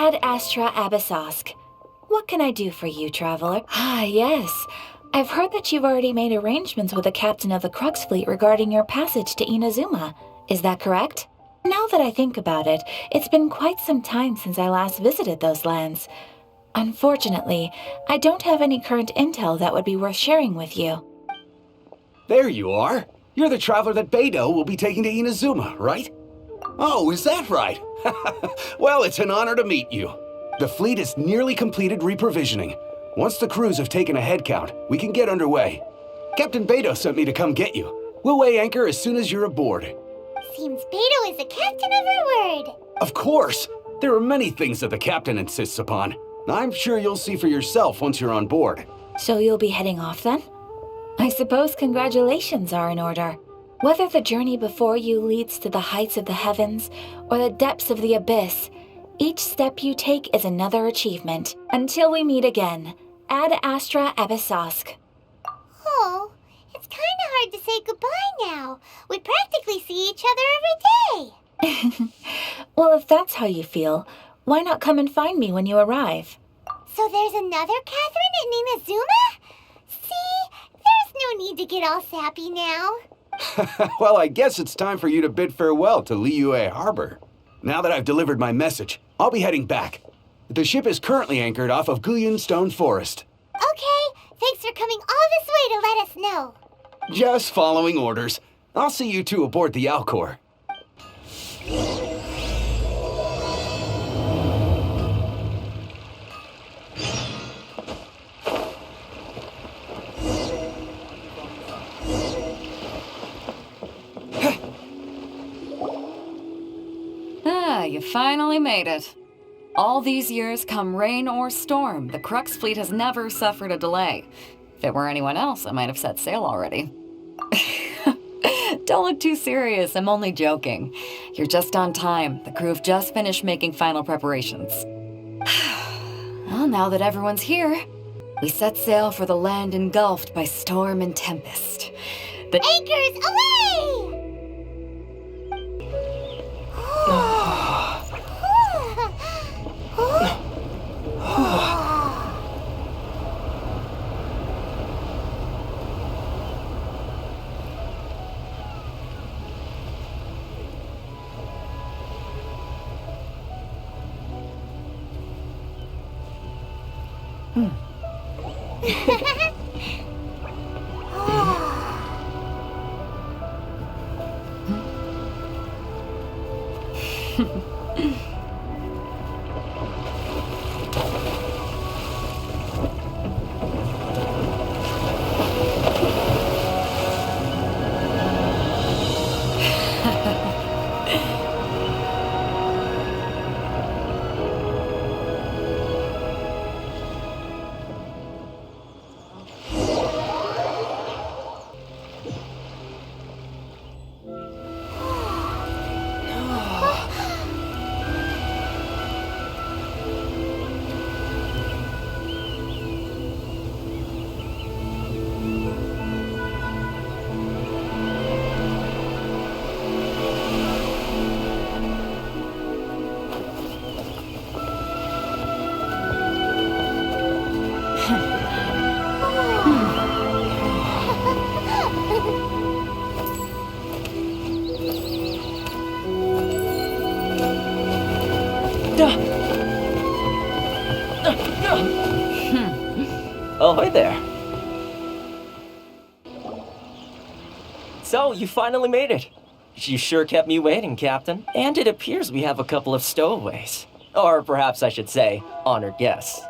Ad Astra Abyssosk. What can I do for you, traveler? Ah, yes. I've heard that you've already made arrangements with the captain of the Crux fleet regarding your passage to Inuzuma. Is that correct? Now that I think about it, it's been quite some time since I last visited those lands. Unfortunately, I don't have any current intel that would be worth sharing with you. There you are. You're the traveler that Beidou will be taking to Inazuma, right? Oh, is that right? Well, it's an honor to meet you. The fleet is nearly completed reprovisioning. Once the crews have taken a head count, we can get underway. Captain Beidou sent me to come get you. We'll weigh anchor as soon as you're aboard. Seems Beidou is the captain of her word. Of course! There are many things that the captain insists upon. I'm sure you'll see for yourself once you're on board. So you'll be heading off then? I suppose congratulations are in order. Whether the journey before you leads to the heights of the heavens or the depths of the abyss, each step you take is another achievement. Until we meet again, Ad Astra Abyssosk. Oh, it's kinda hard to say goodbye now. We practically see each other every day. Well, if that's how you feel, why not come and find me when you arrive? So there's another Catherine in Inazuma? See, there's no need to get all sappy now. Well, I guess it's time for you to bid farewell to Liyue Harbor. Now that I've delivered my message, I'll be heading back. The ship is currently anchored off of Guyun Stone Forest. Okay, thanks for coming all this way to let us know. Just following orders. I'll see you two aboard the Alcor. You finally made it. All these years, come rain or storm, the Crux fleet has never suffered a delay. If it were anyone else, I might have set sail already. Don't look too serious, I'm only joking. You're just on time. The crew have just finished making final preparations. Well, now that everyone's here, we set sail for the land engulfed by storm and tempest. The Anchors away! Ahoy there. So, you finally made it. You sure kept me waiting, Captain. And it appears we have a couple of stowaways. Or perhaps I should say, honored guests.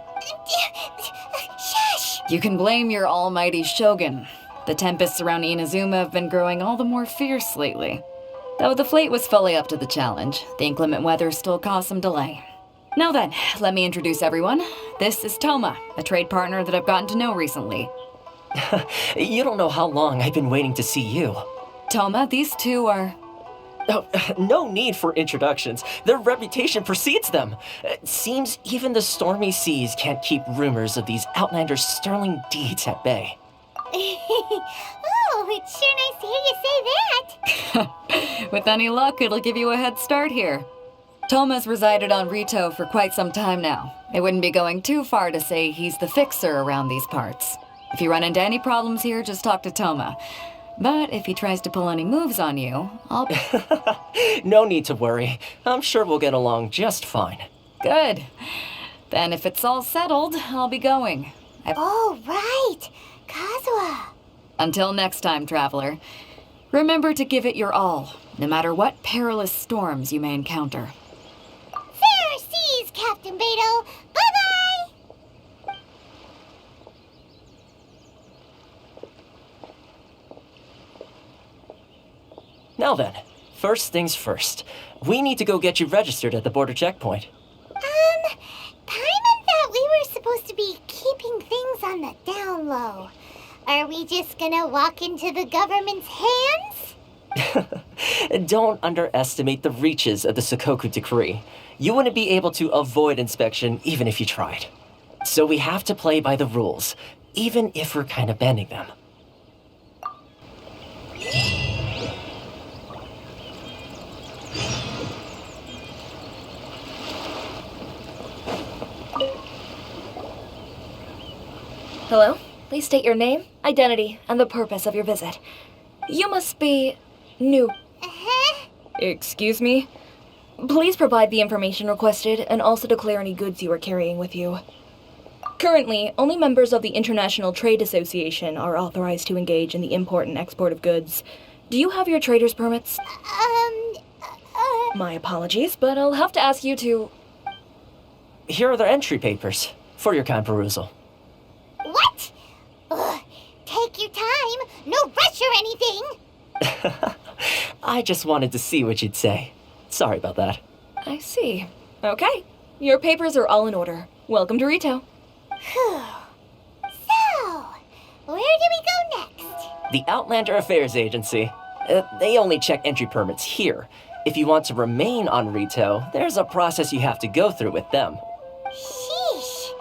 Shush! You can blame your almighty Shogun. The tempests around Inazuma have been growing all the more fierce lately. Though the fleet was fully up to the challenge, the inclement weather still caused some delay. Now then, let me introduce everyone. This is Toma, a trade partner that I've gotten to know recently. You don't know how long I've been waiting to see you. Toma, these two are... Oh, no need for introductions. Their reputation precedes them. It seems even the stormy seas can't keep rumors of these outlanders' sterling deeds at bay. Oh, it's sure nice to hear you say that. With any luck, it'll give you a head start here. Toma's resided on Rito for quite some time now. It wouldn't be going too far to say he's the fixer around these parts. If you run into any problems here, just talk to Toma. But if he tries to pull any moves on you, I'll... No need to worry. I'm sure we'll get along just fine. Good. Then if it's all settled, I'll be going. Oh, right. Kazuha. Until next time, traveler. Remember to give it your all, no matter what perilous storms you may encounter. Fair seas, Captain Beto. Bye-bye. Now then, first things first. We need to go get you registered at the border checkpoint. Paimon thought we were supposed to be keeping things on the down low. Are we just gonna walk into the government's hands? Don't underestimate the reaches of the Sakoku Decree. You wouldn't be able to avoid inspection even if you tried. So we have to play by the rules, even if we're kind of bending them. Hello? Please state your name, identity, and the purpose of your visit. You must be new. Uh-huh. Excuse me? Please provide the information requested and also declare any goods you are carrying with you. Currently, only members of the International Trade Association are authorized to engage in the import and export of goods. Do you have your trader's permits? My apologies, but I'll have to ask you to... Here are their entry papers for your kind perusal. What? Ugh, take your time. No rush or anything. I just wanted to see what you'd say. Sorry about that. I see. Okay. Your papers are all in order. Welcome to Rito. Whew. So, where do we go next? The Outlander Affairs Agency. They only check entry permits here. If you want to remain on Rito, there's a process you have to go through with them. Sheesh.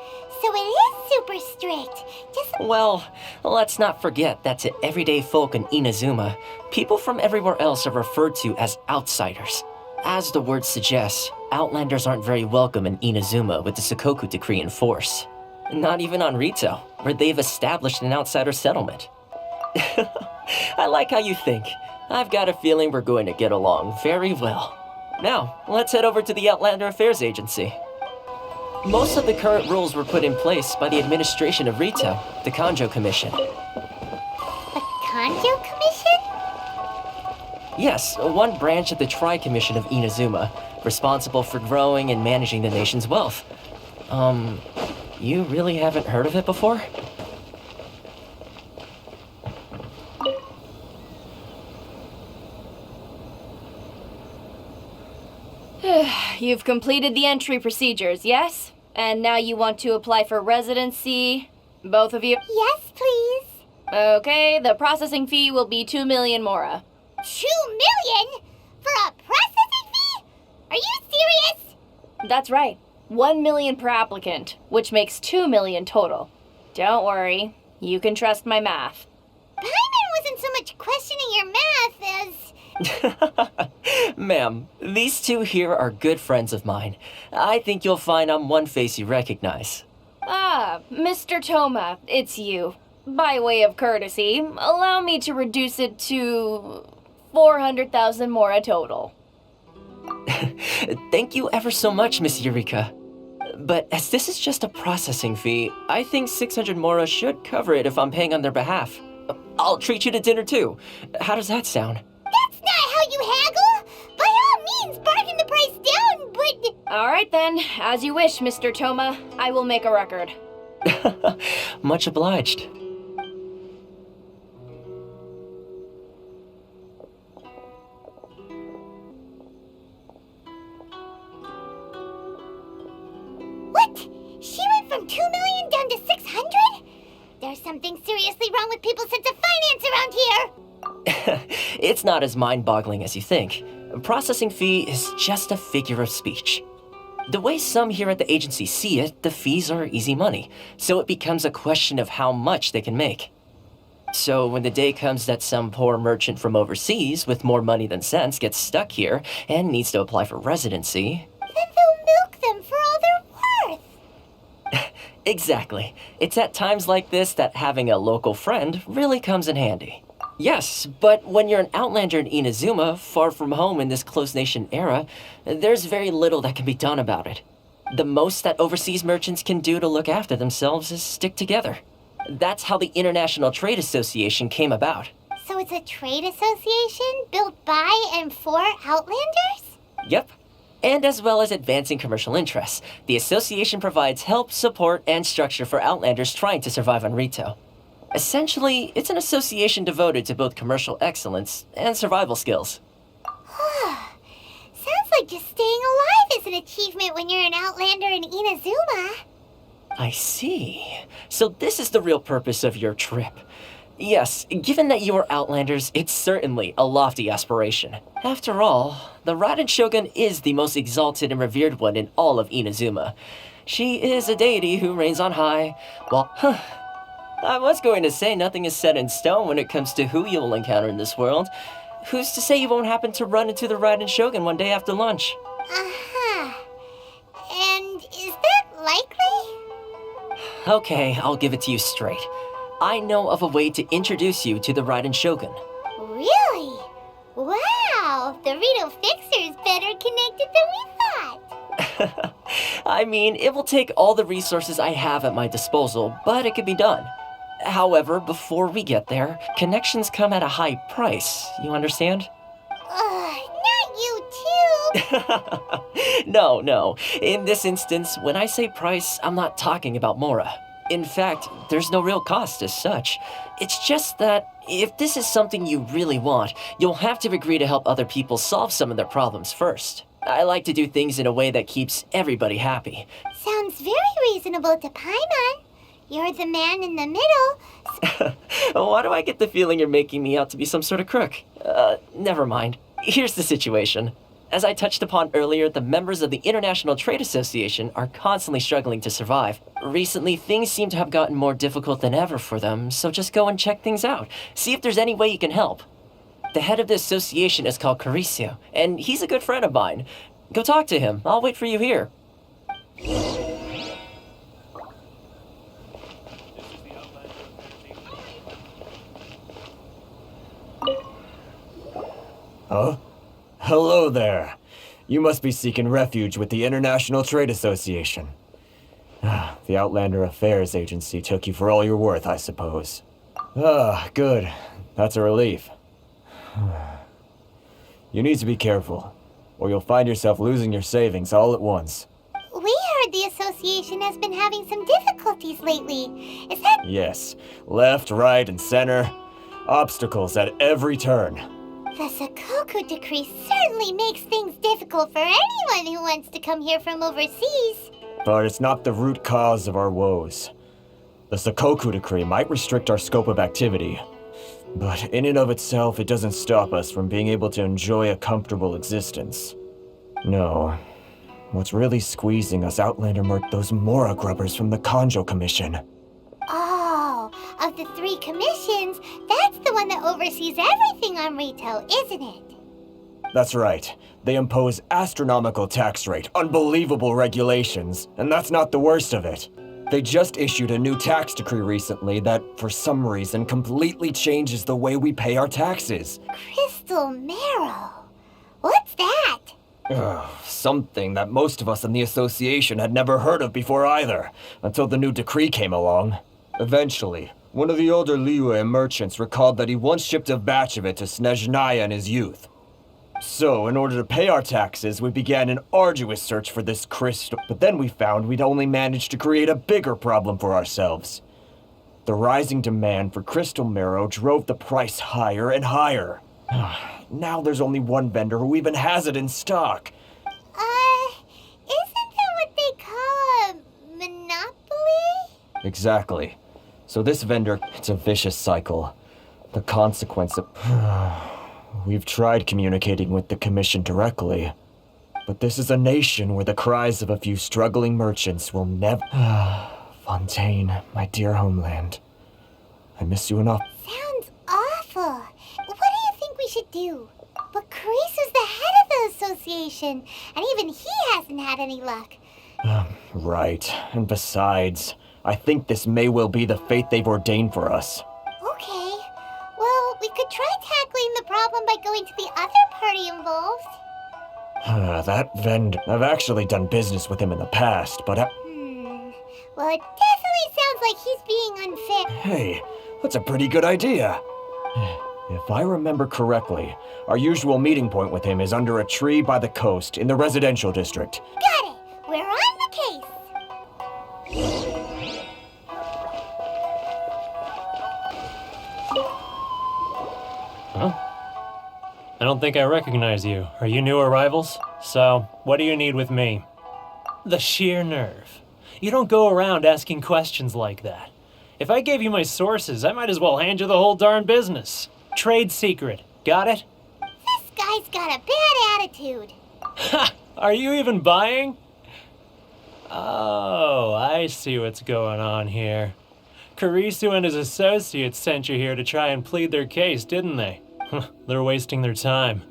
So it is super strict. Just Well, let's not forget that to everyday folk in Inuzuma, people from everywhere else are referred to as outsiders. As the word suggests, Outlanders aren't very welcome in Inuzuma with the Sakoku Decree in force. Not even on Rito, where they've established an outsider settlement. I like how you think. I've got a feeling we're going to get along very well. Now, let's head over to the Outlander Affairs Agency. Most of the current rules were put in place by the administration of Rito, the Kanjo Commission. the Kanjo Commission? Yes, one branch of the Tri-Commission of Inuzuma, responsible for growing and managing the nation's wealth. You really haven't heard of it before? You've completed the entry procedures, yes? And now you want to apply for residency? Both of you? Yes, please. Okay, the processing fee will be 2 million mora. 2 million? For a processing fee? Are you serious? That's right. 1 million per applicant, which makes 2 million total. Don't worry, you can trust my math. Paimon wasn't so much questioning your math as... Ma'am, these two here are good friends of mine. I think you'll find I'm one face you recognize. Ah, Mr. Toma, it's you. By way of courtesy, allow me to reduce it to 400,000 mora total. Thank you ever so much, Miss Eureka. But as this is just a processing fee, I think 600 mora should cover it if I'm paying on their behalf. I'll treat you to dinner too. How does that sound? That's not how you haggle! By all means, bargain the price down, but... All right then, as you wish, Mr. Toma. I will make a record. Much obliged. What? She went from 2 million down to 600? There's something seriously wrong with people's sense of finance around here! It's not as mind-boggling as you think. A processing fee is just a figure of speech. The way some here at the agency see it, the fees are easy money, so it becomes a question of how much they can make. So when the day comes that some poor merchant from overseas with more money than sense gets stuck here and needs to apply for residency, Exactly. It's at times like this that having a local friend really comes in handy. Yes, but when you're an outlander in Inazuma, far from home in this closed nation era, there's very little that can be done about it. The most that overseas merchants can do to look after themselves is stick together. That's how the International Trade Association came about. So it's a trade association built by and for Outlanders? Yep. And as well as advancing commercial interests, the association provides help, support, and structure for Outlanders trying to survive on Rito. Essentially, it's an association devoted to both commercial excellence and survival skills. Sounds like just staying alive is an achievement when you're an Outlander in Inazuma. I see. So this is the real purpose of your trip. Yes, given that you are Outlanders, it's certainly a lofty aspiration. After all, the Raiden Shogun is the most exalted and revered one in all of Inazuma. She is a deity who reigns on high. Well, I was going to say nothing is set in stone when it comes to who you'll encounter in this world. Who's to say you won't happen to run into the Raiden Shogun one day after lunch? Uh-huh. And is that likely? Okay, I'll give it to you straight. I know of a way to introduce you to the Raiden Shogun. Really? Wow, the Rito Fixer is better connected than we thought. I mean, it will take all the resources I have at my disposal, but it can be done. However, before we get there, connections come at a high price, you understand? Not you too. No. In this instance, when I say price, I'm not talking about Mora. In fact, there's no real cost as such. It's just that if this is something you really want, you'll have to agree to help other people solve some of their problems first. I like to do things in a way that keeps everybody happy. Sounds very reasonable to Paimon. You're the man in the middle. Why do I get the feeling you're making me out to be some sort of crook? Never mind. Here's the situation. As I touched upon earlier, the members of the International Trade Association are constantly struggling to survive. Recently, things seem to have gotten more difficult than ever for them, so just go and check things out. See if there's any way you can help. The head of the association is called Caricio, and he's a good friend of mine. Go talk to him. I'll wait for you here. Huh? Hello there. You must be seeking refuge with the International Trade Association. The Outlander Affairs Agency took you for all you're worth, I suppose. Good. That's a relief. You need to be careful, or you'll find yourself losing your savings all at once. We heard the association has been having some difficulties lately. Is that... Yes. Left, right, and center. Obstacles at every turn. The Sakoku decree certainly makes things difficult for anyone who wants to come here from overseas. But it's not the root cause of our woes. The Sakoku decree might restrict our scope of activity, but in and of itself, it doesn't stop us from being able to enjoy a comfortable existence. No. What's really squeezing us Outlander murked those Mora grubbers from the Kanjo Commission. Oh, of the 3 commissions, that's the one that oversees everything on Rito, isn't it? That's right. They impose astronomical tax rate, unbelievable regulations, and that's not the worst of it. They just issued a new tax decree recently that, for some reason, completely changes the way we pay our taxes. Crystal Marrow. What's that? Something that most of us in the association had never heard of before either, until the new decree came along. Eventually, one of the older Liyue merchants recalled that he once shipped a batch of it to Snezhnaya in his youth. So, in order to pay our taxes, we began an arduous search for this crystal, but then we found we'd only managed to create a bigger problem for ourselves. The rising demand for crystal marrow drove the price higher and higher. Now there's only one vendor who even has it in stock. Isn't that what they call a monopoly? Exactly. So this vendor, it's a vicious cycle. The consequence of... We've tried communicating with the Commission directly, but this is a nation where the cries of a few struggling merchants will never... Fontaine, my dear homeland. I miss you enough. Sounds awful. What do you think we should do? But Carisu's the head of the association, and even he hasn't had any luck. Right, and besides, I think this may well be the fate they've ordained for us. Okay. Well, we could try tackling the problem by going to the other party involved. That vendor... I've actually done business with him in the past, but Well, it definitely sounds like he's being unfair. Hey, that's a pretty good idea. If I remember correctly, our usual meeting point with him is under a tree by the coast in the residential district. Got it. We're on the case. Huh? I don't think I recognize you. Are you new arrivals? So, what do you need with me? The sheer nerve. You don't go around asking questions like that. If I gave you my sources, I might as well hand you the whole darn business. Trade secret. Got it? This guy's got a bad attitude. Ha! Are you even buying? Oh, I see what's going on here. Karisu and his associates sent you here to try and plead their case, didn't they? They're wasting their time.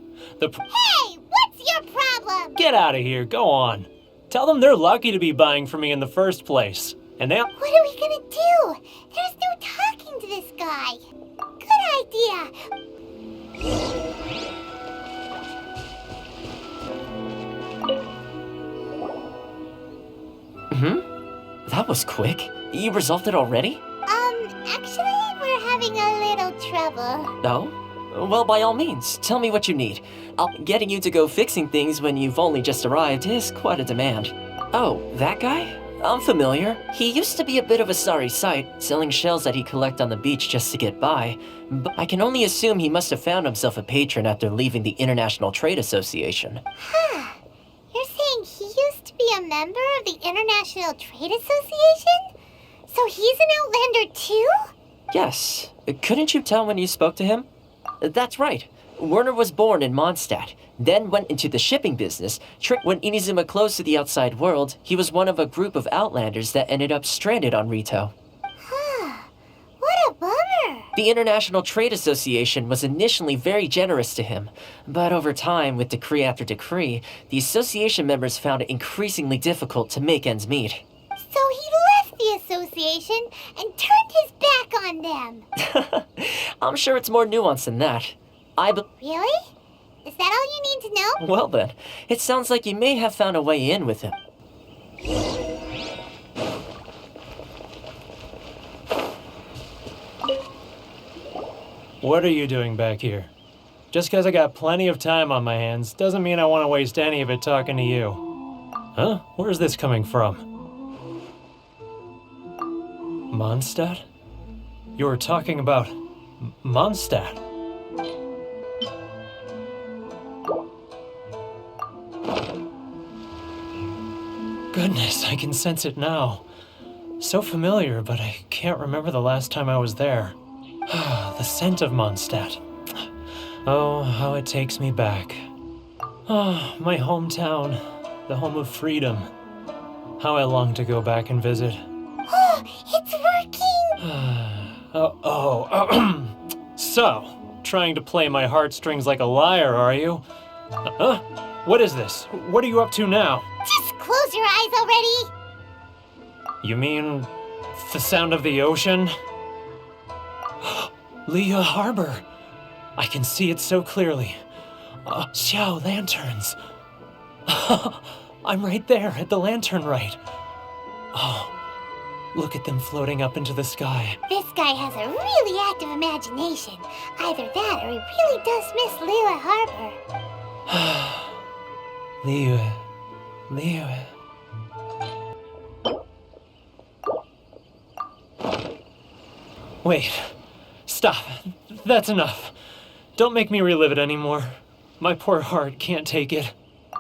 Hey, what's your problem? Get out of here, go on. Tell them they're lucky to be buying from me in the first place. And they'll... What are we gonna do? There's no talking to this guy. Good idea. That was quick. You resolved it already? Actually, we're having a little trouble. Oh? Well, by all means, tell me what you need. Getting you to go fixing things when you've only just arrived is quite a demand. Oh, that guy? I'm familiar. He used to be a bit of a sorry sight, selling shells that he'd collect on the beach just to get by. But I can only assume he must have found himself a patron after leaving the International Trade Association. Huh. You're saying he used to be a member of the International Trade Association? So he's an Outlander too? Yes. Couldn't you tell when you spoke to him? That's right. Werner was born in Mondstadt, then went into the shipping business. When Inuzuma closed to the outside world, he was one of a group of Outlanders that ended up stranded on Rito. Huh. What a bummer. The International Trade Association was initially very generous to him, but over time, with decree after decree, the association members found it increasingly difficult to make ends meet. So he left the association and turned his back on them. I'm sure it's more nuanced than that. Really? Is that all you need to know? Well then, it sounds like you may have found a way in with him. What are you doing back here? Just because I got plenty of time on my hands doesn't mean I want to waste any of it talking to you. Huh? Where's this coming from? Mondstadt? You were talking about Mondstadt. Goodness, I can sense it now. So familiar, but I can't remember the last time I was there. The scent of Mondstadt. Oh, how it takes me back. Oh, my hometown, the home of freedom. How I long to go back and visit. Oh, it's working! So, trying to play my heartstrings like a liar, are you? Huh? What is this? What are you up to now? Just close your eyes already! You mean the sound of the ocean? Leah Harbor. I can see it so clearly. Xiao lanterns. I'm right there at the lantern right. Oh, look at them floating up into the sky. This guy has a really active imagination. Either that or he really does miss Leela Harbor. Leah. Wait. Stop. That's enough. Don't make me relive it anymore. My poor heart can't take it.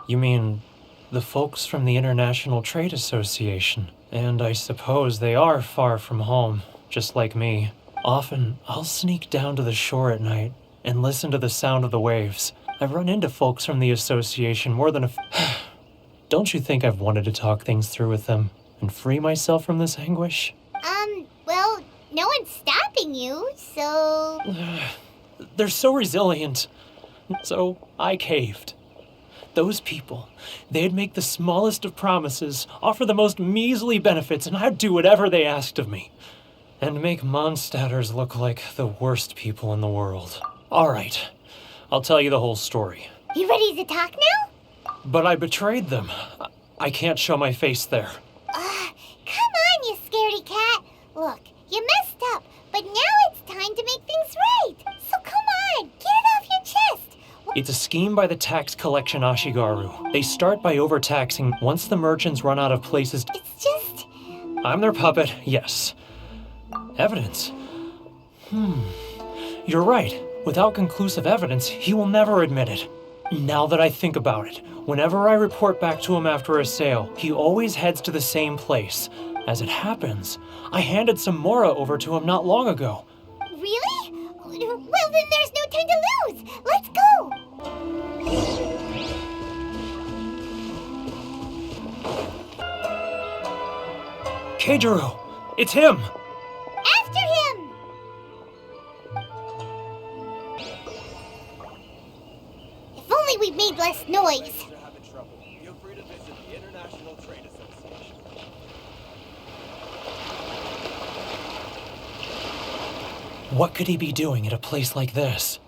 You mean the folks from the International Trade Association? And I suppose they are far from home, just like me. Often, I'll sneak down to the shore at night and listen to the sound of the waves. I've run into folks from the association more than Don't you think I've wanted to talk things through with them and free myself from this anguish? Well, no one's stopping you, so... They're so resilient. So I caved. Those people, they'd make the smallest of promises, offer the most measly benefits, and I'd do whatever they asked of me. And make Mondstadters look like the worst people in the world. All right, I'll tell you the whole story. You ready to talk now? But I betrayed them. I can't show my face there. Come on, you scaredy cat. Look, you messed up, but now it's time to make things right. So come on, get it off your chest. It's a scheme by the tax collection Ashigaru. They start by overtaxing once the merchants run out of places. It's just... I'm their puppet, yes. Evidence? You're right. Without conclusive evidence, he will never admit it. Now that I think about it, whenever I report back to him after a sale, he always heads to the same place. As it happens, I handed some Mora over to him not long ago. Really? Well, then there's no time to lose. Let's go. Keijiro! It's him! After him! If only we'd made less noise. What could he be doing at a place like this?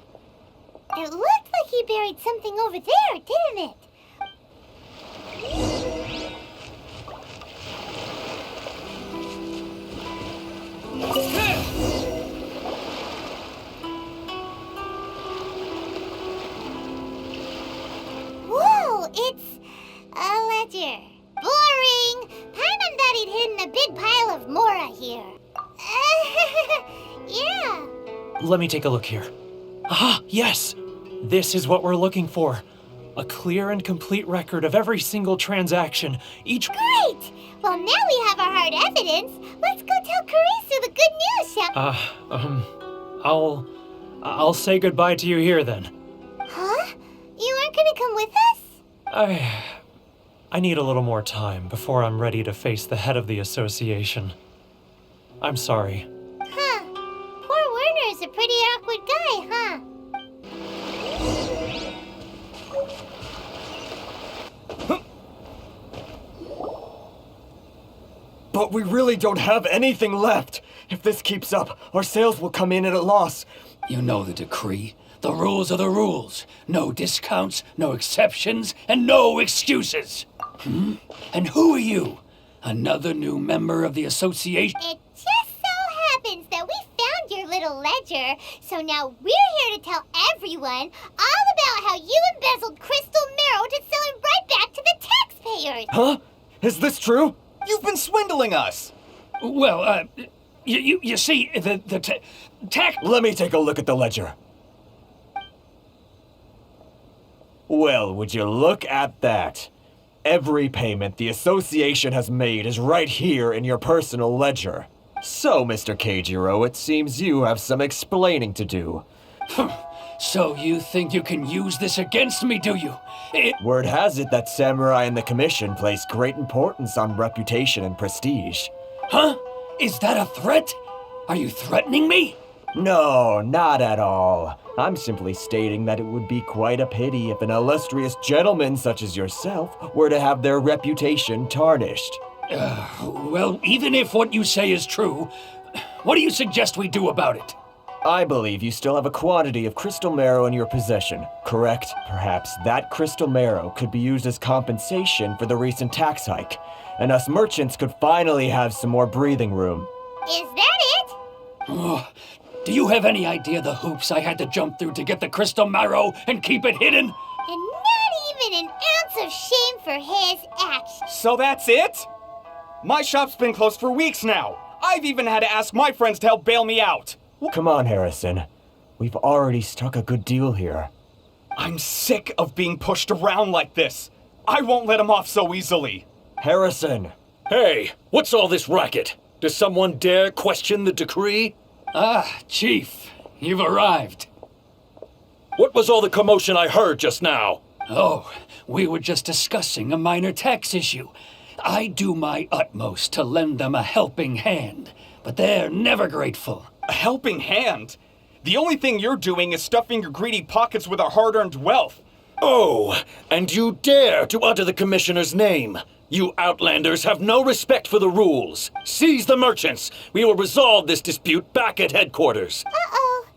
It looked like he buried something over there, didn't it? Whoa, it's a ledger. Boring! Paimon thought he'd hidden a big pile of Mora here. Yeah. Let me take a look here. Ah, yes! This is what we're looking for. A clear and complete record of every single transaction, each... Great! Well, now we have our hard evidence. Let's go tell Karisu the good news, shall I'll say goodbye to you here then. Huh? You aren't gonna come with us? I need a little more time before I'm ready to face the head of the association. I'm sorry. Huh. Poor Werner's a pretty awkward guy, huh? But we really don't have anything left. If this keeps up, our sales will come in at a loss. You know the decree. The rules are the rules. No discounts, no exceptions, and no excuses. And who are you? Another new member of the association? It just so happens that we found your little ledger, so now we're here to tell everyone all about how you embezzled crystal marrow to sell it right back to the taxpayers. Huh? Is this true? You've been swindling us! Well, you see, the tax... Let me take a look at the ledger. Well, would you look at that? Every payment the association has made is right here in your personal ledger. So, Mr. Keijiro, it seems you have some explaining to do. So you think you can use this against me, do you? Word has it that Samurai and the Commission place great importance on reputation and prestige. Huh? Is that a threat? Are you threatening me? No, not at all. I'm simply stating that it would be quite a pity if an illustrious gentleman such as yourself were to have their reputation tarnished. Well, even if what you say is true, what do you suggest we do about it? I believe you still have a quantity of crystal marrow in your possession, correct? Perhaps that crystal marrow could be used as compensation for the recent tax hike, and us merchants could finally have some more breathing room. Is that it? Oh, do you have any idea the hoops I had to jump through to get the crystal marrow and keep it hidden? And not even an ounce of shame for his actions. So that's it? My shop's been closed for weeks now. I've even had to ask my friends to help bail me out. Come on, Harrison. We've already struck a good deal here. I'm sick of being pushed around like this. I won't let him off so easily. Harrison! Hey, what's all this racket? Does someone dare question the decree? Ah, Chief, you've arrived. What was all the commotion I heard just now? Oh, we were just discussing a minor tax issue. I do my utmost to lend them a helping hand, but they're never grateful. A helping hand? The only thing you're doing is stuffing your greedy pockets with our hard-earned wealth. Oh, and you dare to utter the Commissioner's name! You Outlanders have no respect for the rules! Seize the merchants! We will resolve this dispute back at headquarters! Uh-oh.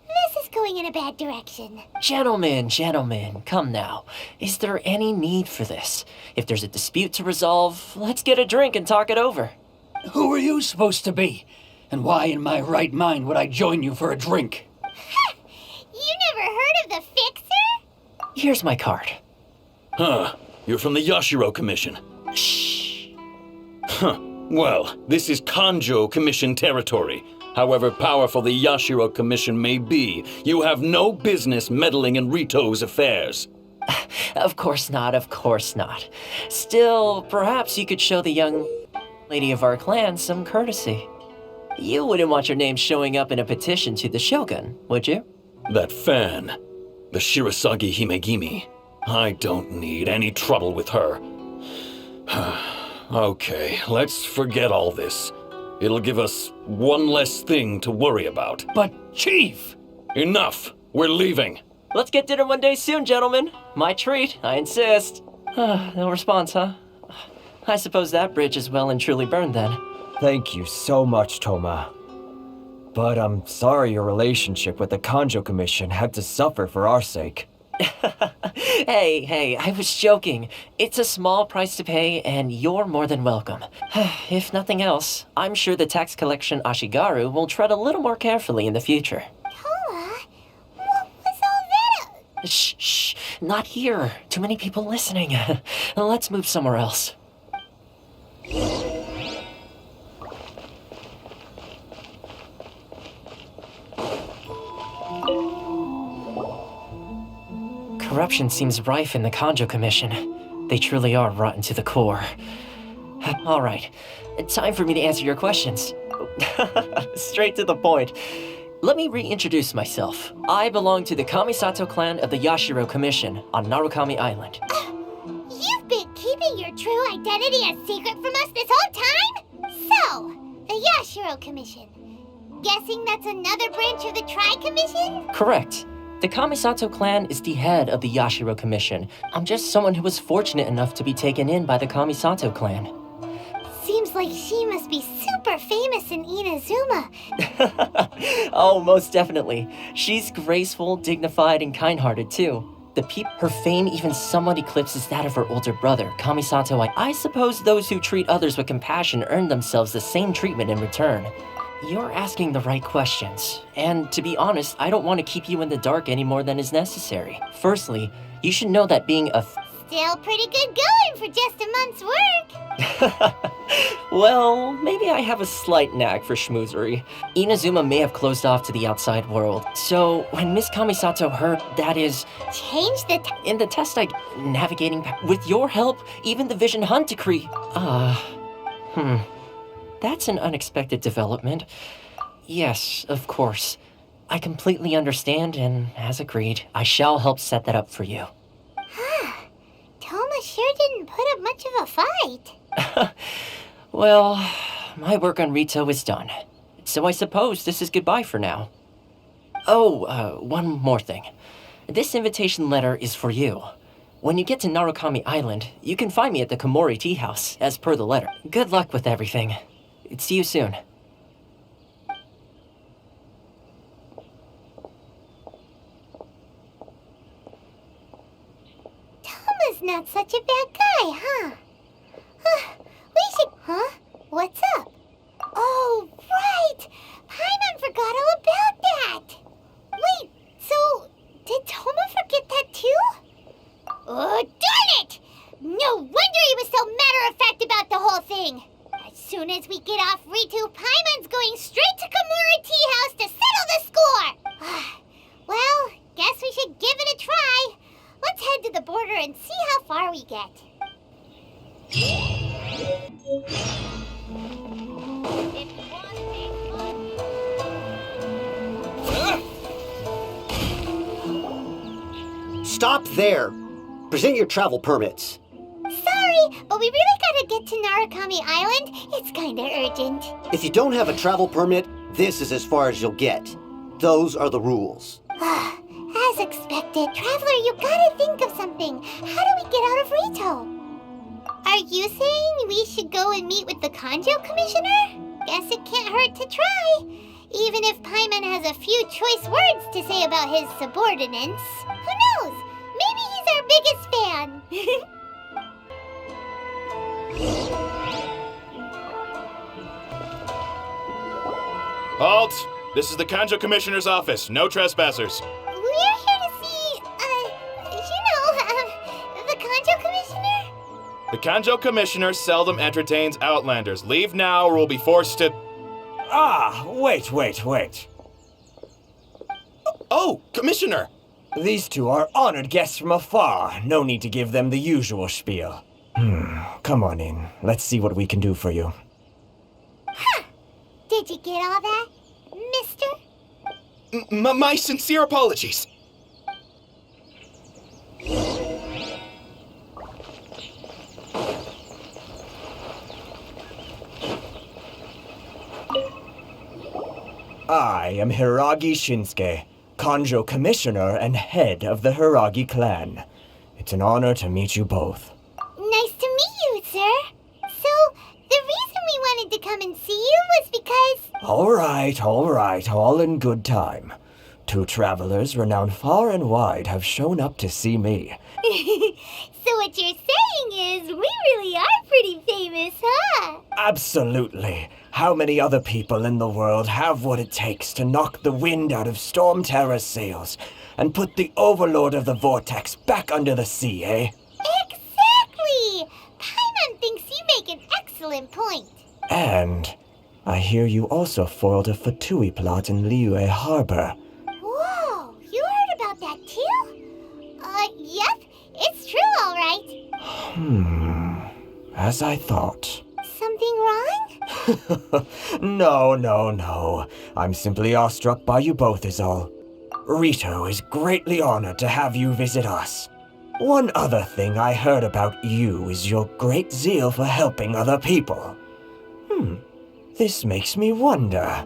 This is going in a bad direction. Gentlemen, come now. Is there any need for this? If there's a dispute to resolve, let's get a drink and talk it over. Who are you supposed to be? And why in my right mind would I join you for a drink? You never heard of the Fixer? Here's my card. Huh. You're from the Yashiro Commission. Shh. Huh. Well, this is Kanjo Commission territory. However powerful the Yashiro Commission may be, you have no business meddling in Rito's affairs. Of course not. Still, perhaps you could show the young lady of our clan some courtesy. You wouldn't want your name showing up in a petition to the Shogun, would you? That fan, the Shirasagi Himegimi. I don't need any trouble with her. Okay, let's forget all this. It'll give us one less thing to worry about. But, Chief! Enough! We're leaving. Let's get dinner one day soon, gentlemen. My treat, I insist. No response, huh? I suppose that bridge is well and truly burned then. Thank you so much, Toma. But I'm sorry your relationship with the Kanjo Commission had to suffer for our sake. Hey, I was joking. It's a small price to pay, and you're more than welcome. If nothing else, I'm sure the tax collection Ashigaru will tread a little more carefully in the future. Toma, what was all that? Shh, not here. Too many people listening. Let's move somewhere else. Corruption seems rife in the Kanjo Commission. They truly are rotten to the core. All right, time for me to answer your questions. Straight to the point. Let me reintroduce myself. I belong to the Kamisato clan of the Yashiro Commission on Narukami Island. You've been keeping your true identity a secret from us this whole time? So, the Yashiro Commission. Guessing that's another branch of the Tri-Commission? Correct. The Kamisato clan is the head of the Yashiro Commission. I'm just someone who was fortunate enough to be taken in by the Kamisato clan. Seems like she must be super famous in Inuzuma. Oh, most definitely. She's graceful, dignified, and kind-hearted too. Her fame even somewhat eclipses that of her older brother, Kamisato. I suppose those who treat others with compassion earn themselves the same treatment in return. You're asking the right questions. And to be honest, I don't want to keep you in the dark any more than is necessary. Firstly, you should know that being a Still pretty good going for just a month's work. Well, maybe I have a slight knack for schmoozery. Inuzuma may have closed off to the outside world. So, when Miss Kamisato heard, that is... Change the In the test navigating... With your help, even the Vision Hunt decree... That's an unexpected development. Yes, of course. I completely understand, and as agreed, I shall help set that up for you. Toma sure didn't put up much of a fight. Well, my work on Rito is done. So I suppose this is goodbye for now. Oh, one more thing. This invitation letter is for you. When you get to Narukami Island, you can find me at the Komori Tea House, as per the letter. Good luck with everything. See you soon. Toma's not such a bad guy, huh? We should... Huh? What's up? Oh, right! Paimon forgot all about that! Wait, so... did Toma forget that too? Oh, darn it! No wonder he was so matter-of-fact about the whole thing! As soon as we get off Ritu, Paimon's going straight to Komori Tea House to settle the score! Well, guess we should give it a try. Let's head to the border and see how far we get. Stop there! Present your travel permits. Sorry, but we really gotta get to Narukami Island. It's kinda urgent. If you don't have a travel permit, this is as far as you'll get. Those are the rules. As expected. Traveler, you gotta think of something. How do we get out of Rito? Are you saying we should go and meet with the Kanjo Commissioner? Guess it can't hurt to try. Even if Paimon has a few choice words to say about his subordinates. Who knows? Maybe he's our biggest fan. Halt! This is the Kanjo Commissioner's office. No trespassers. We're here to see, the Kanjo Commissioner? The Kanjo Commissioner seldom entertains Outlanders. Leave now or we'll be forced to... Ah, wait. Oh, Commissioner! These two are honored guests from afar. No need to give them the usual spiel. Come on in. Let's see what we can do for you. Huh. Did you get all that, mister? My sincere apologies. I am Hiragi Shinsuke, Kanjo Commissioner and head of the Hiragi clan. It's an honor to meet you both. Nice to meet you, sir. So, the reason we wanted to come and see you was because... All right, all in good time. Two travelers renowned far and wide have shown up to see me. So what you're saying is, we really are pretty famous, huh? Absolutely. How many other people in the world have what it takes to knock the wind out of Storm Terror's sails and put the Overlord of the Vortex back under the sea, eh? Exactly! Paimon thinks you make an excellent point. And I hear you also foiled a Fatui plot in Liyue Harbor. Whoa, you heard about that too? Yep, it's true, all right. As I thought. Something wrong? No. I'm simply awestruck by you both is all. Rito is greatly honored to have you visit us. One other thing I heard about you is your great zeal for helping other people. This makes me wonder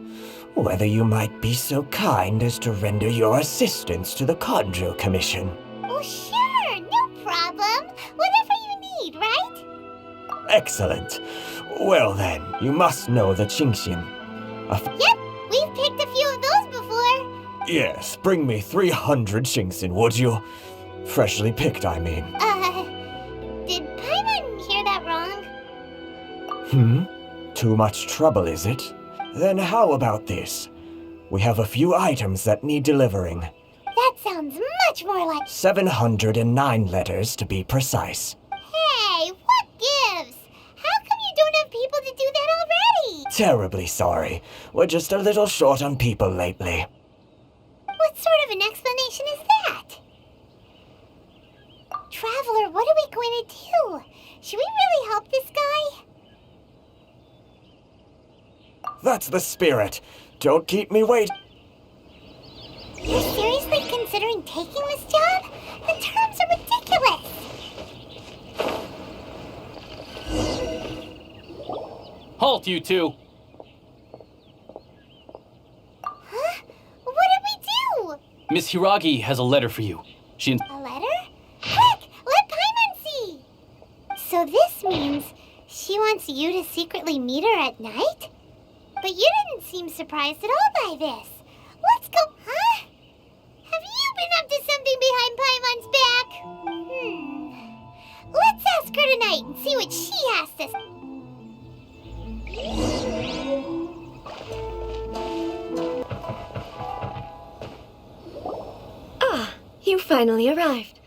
whether you might be so kind as to render your assistance to the Kanjo Commission. Oh, sure, no problem. Whatever you need, right? Excellent. Well then, you must know the Chingshin. Yep, we've picked a few of those before. Yes, bring me 300 Chingshin, would you? Freshly picked, I mean. Did Paimon hear that wrong? Too much trouble, is it? Then how about this? We have a few items that need delivering. That sounds much more like... 709 letters, to be precise. Hey, what gives? How come you don't have people to do that already? Terribly sorry. We're just a little short on people lately. What sort of an explanation is that? Traveler, what are we going to do? Should we really help this guy? That's the spirit. Don't keep me waiting. You're seriously considering taking this job? The terms are ridiculous. Halt, you two! Huh? What did we do? Miss Hiragi has a letter for you. A letter? Quick, let Paimon see! So this means she wants you to secretly meet her at night? But you didn't seem surprised at all by this. Let's go, huh? Have you been up to something behind Paimon's back? Let's ask her tonight and see what she has to say. You finally arrived.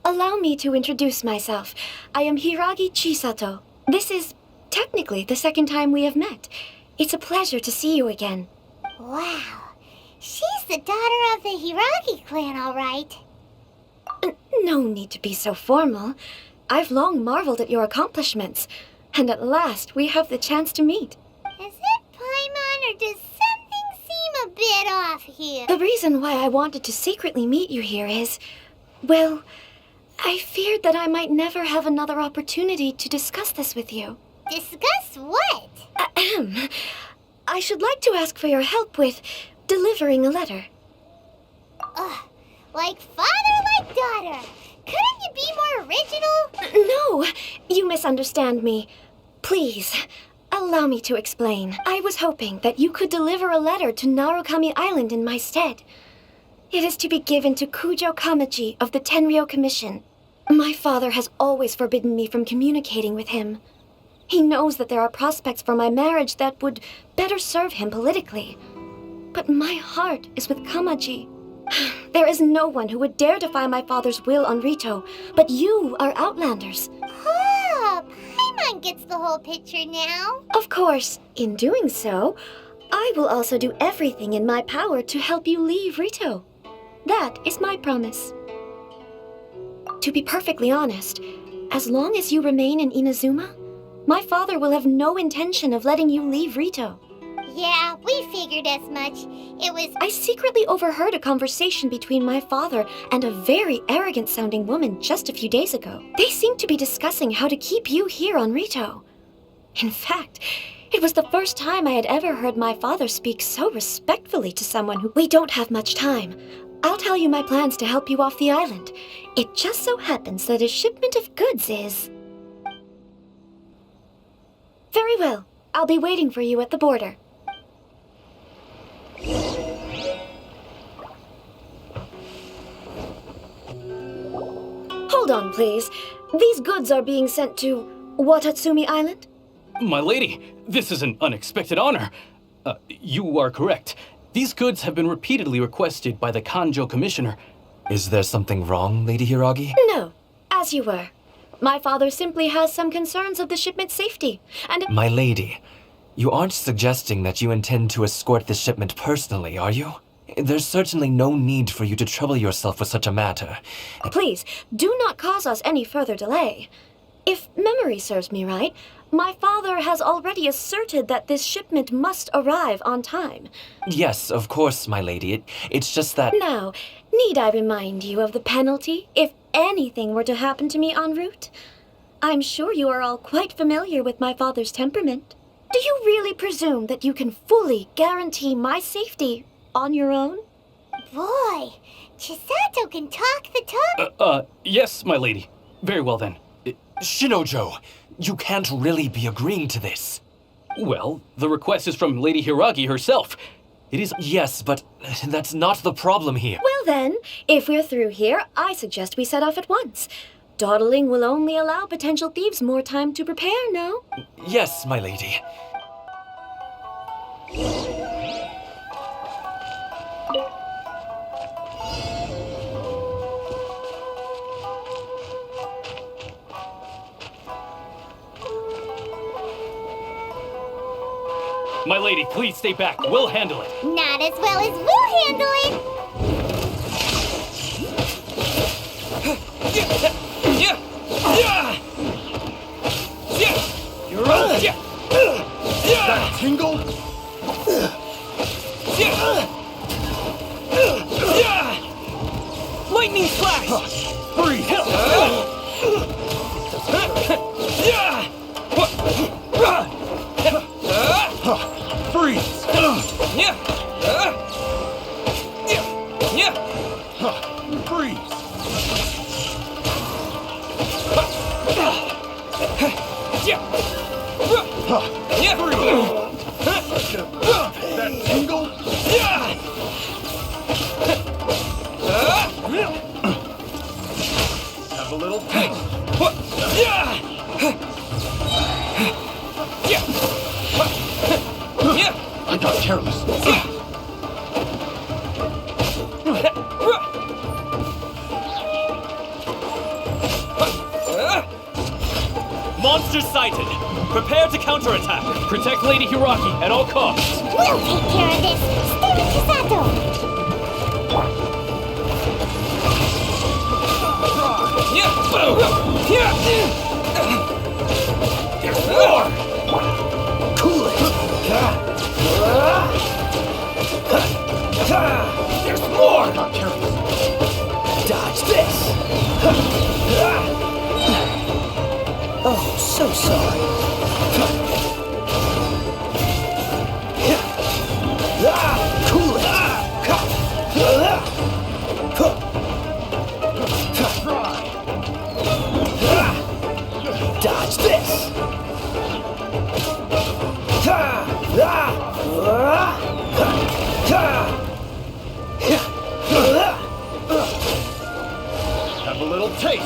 Allow me to introduce myself. I am Hiragi Chisato. This is technically the second time we have met. It's a pleasure to see you again. Wow. She's the daughter of the Hiragi clan, all right. No need to be so formal. I've long marveled at your accomplishments. And at last, we have the chance to meet. Is it Paimon, or does something seem a bit off here? The reason why I wanted to secretly meet you here is, well, I feared that I might never have another opportunity to discuss this with you. Discuss what? I should like to ask for your help with delivering a letter. Like father, like daughter. Couldn't you be more original? No, you misunderstand me. Please, allow me to explain. I was hoping that you could deliver a letter to Narukami Island in my stead. It is to be given to Kujo Kamaji of the Tenryou Commission. My father has always forbidden me from communicating with him. He knows that there are prospects for my marriage that would better serve him politically. But my heart is with Kamaji. There is no one who would dare defy my father's will on Rito, but you are Outlanders. Oh, Paimon gets the whole picture now. Of course, in doing so, I will also do everything in my power to help you leave Rito. That is my promise. To be perfectly honest, as long as you remain in Inazuma, my father will have no intention of letting you leave Rito. Yeah, we figured as much. I secretly overheard a conversation between my father and a very arrogant-sounding woman just a few days ago. They seemed to be discussing how to keep you here on Rito. In fact, it was the first time I had ever heard my father speak so respectfully to someone who... We don't have much time. I'll tell you my plans to help you off the island. It just so happens that a shipment of goods is... Very well. I'll be waiting for you at the border. Hold on, please. These goods are being sent to Watatsumi Island? My lady, this is an unexpected honor. You are correct. These goods have been repeatedly requested by the Kanjo Commissioner. Is there something wrong, Lady Hiragi? No, as you were. My father simply has some concerns of the shipment's safety, and... My lady, you aren't suggesting that you intend to escort this shipment personally, are you? There's certainly no need for you to trouble yourself with such a matter. Please, do not cause us any further delay. If memory serves me right, my father has already asserted that this shipment must arrive on time. Yes, of course, my lady. It's just that... Now, need I remind you of the penalty if anything were to happen to me en route? I'm sure you are all quite familiar with my father's temperament. Do you really presume that you can fully guarantee my safety on your own? Boy, Chisato can talk the talk. Yes, my lady. Very well then. Shinojo, you can't really be agreeing to this. Well, the request is from Lady Hiragi herself. It is... Yes, but that's not the problem here. Well then, if we're through here, I suggest we set off at once. Dawdling will only allow potential thieves more time to prepare, no? Yes, my lady. My lady, please stay back. We'll handle it. Not as well as we'll handle it. You're up. That tingle? Lightning flash! Freeze! Freeze! Freeze! That tingle? Have a little taste. I got careless. Monster sighted. Prepare to counterattack. Protect Lady Hiragi at all costs. We'll take care of this. Stay with Chisato. There's more! Cool it! There's more! Not careless. Dodge this! Oh, so sorry. Cool it! this! Have a little taste.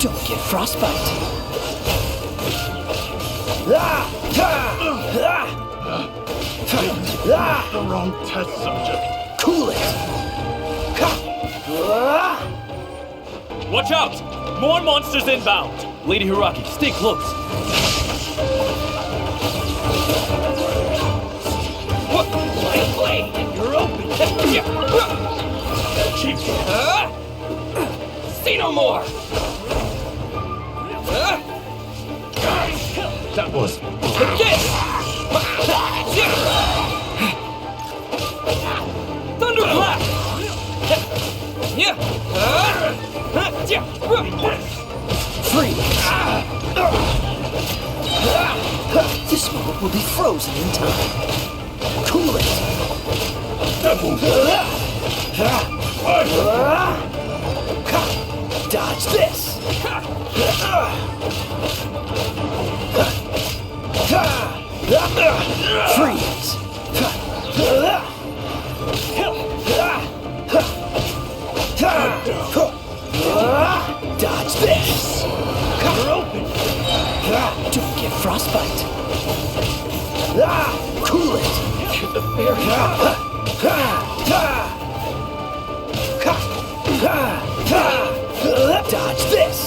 Don't get frostbite. The wrong test subject. Cool it. Watch out! More monsters inbound! Lady Hiraki, stay close. What? Play! You're open! See no more! That was... Thunderclap! Freeze! This moment will be frozen in time. Cool it. Dodge this. Freeze. Dodge this. You're open. Don't get frostbite. Cool it. Dodge this.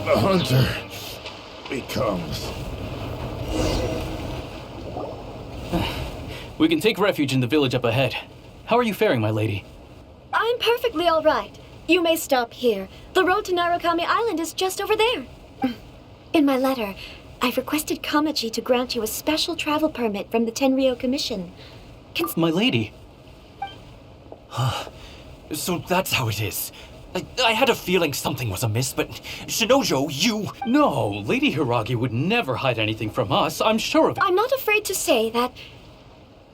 The hunter becomes... We can take refuge in the village up ahead. How are you faring, my lady? I'm perfectly all right. You may stop here. The road to Narukami Island is just over there. In my letter, I've requested Kamachi to grant you a special travel permit from the Tenryou Commission. My lady. So that's how it is. I had a feeling something was amiss, but Shinojo, you... No, Lady Hiragi would never hide anything from us. I'm sure of it. I'm not afraid to say that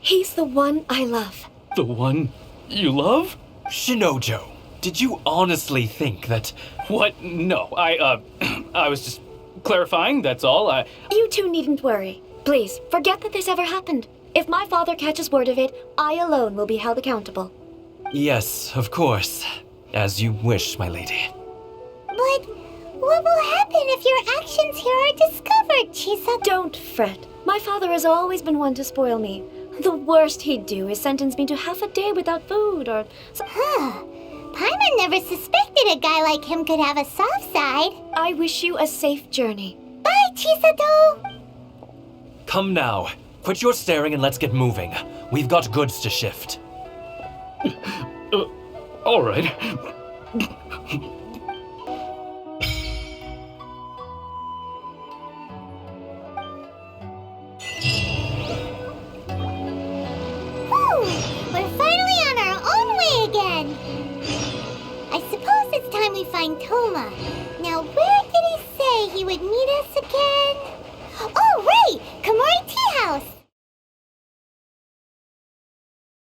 he's the one I love. The one you love? Shinojo, did you honestly think that... What? No, I was just clarifying, that's all. You two needn't worry. Please, forget that this ever happened. If my father catches word of it, I alone will be held accountable. Yes, of course. As you wish, my lady. But what will happen if your actions here are discovered, Chisa? Don't fret. My father has always been one to spoil me. The worst he'd do is sentence me to half a day without food or... Paimon never suspected a guy like him could have a soft side. I wish you a safe journey. Bye, Chisato! Come now. Quit your staring and let's get moving. We've got goods to shift. All right. We're finally on our own way again. I suppose it's time we find Toma. Now, where did he say he would meet us again? Oh, right!